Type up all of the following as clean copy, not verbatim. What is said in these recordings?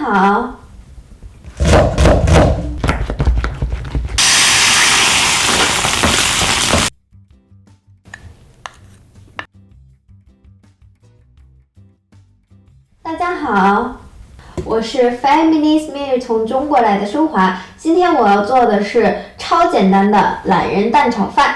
好。大家好，我是 Feminist Meal 从中国来的舒华。今天我要做的是超简单的懒人蛋炒饭。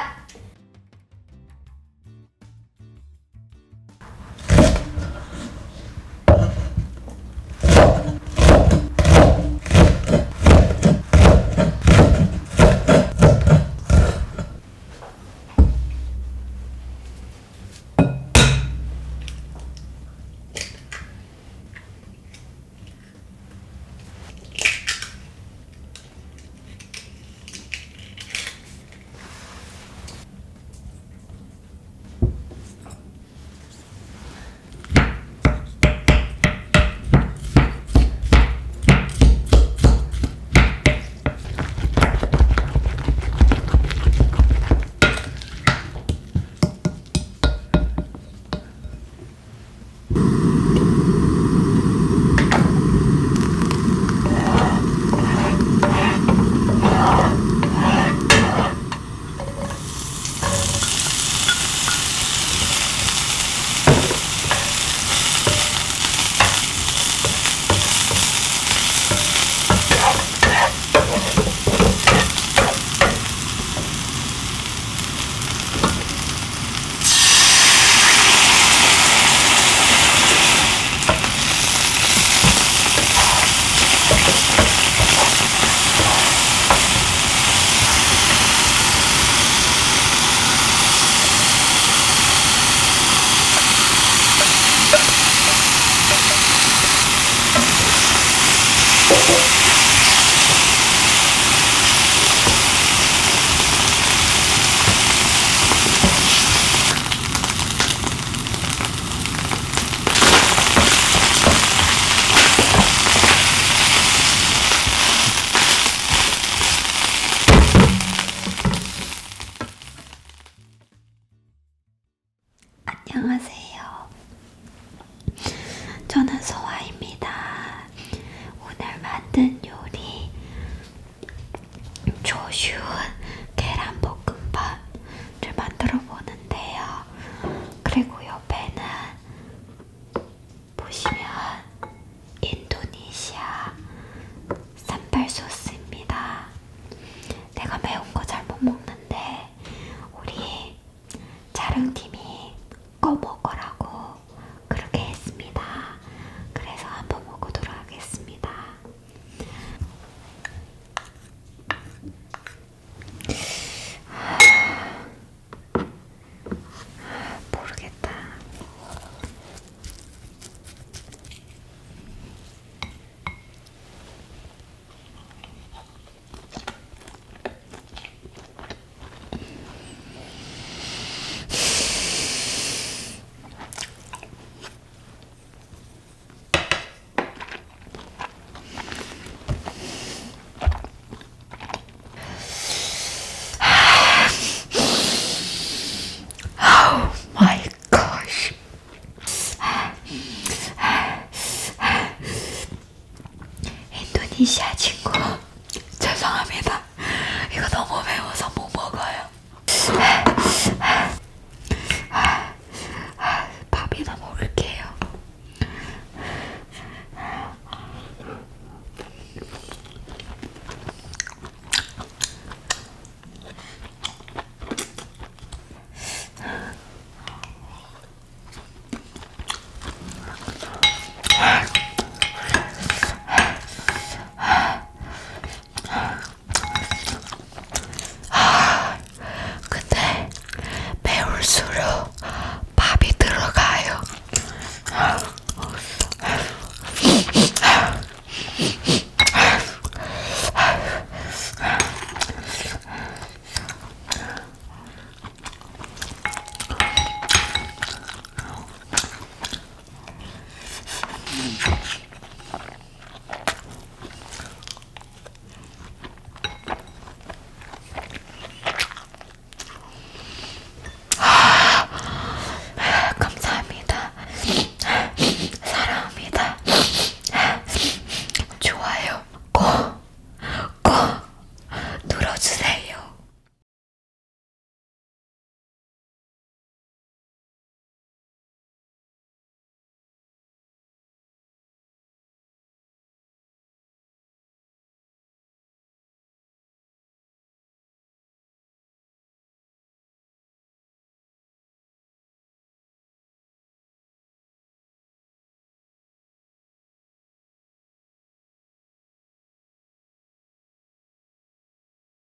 안녕하세요. 저는 소아입니다. 오늘 만든 요리 조쉬운 계란볶음밥을 만들어 보는데요. 그리고 옆에는 보시면 인도네시아 산발 소스입니다. 내가 매운 거 잘 못 먹는데 우리 촬영팀이 먹으라고 그렇게 했습니다. 그래서 한번 먹어보도록 하겠습니다. 모르겠다. 인도네시아 친구 죄송합니다.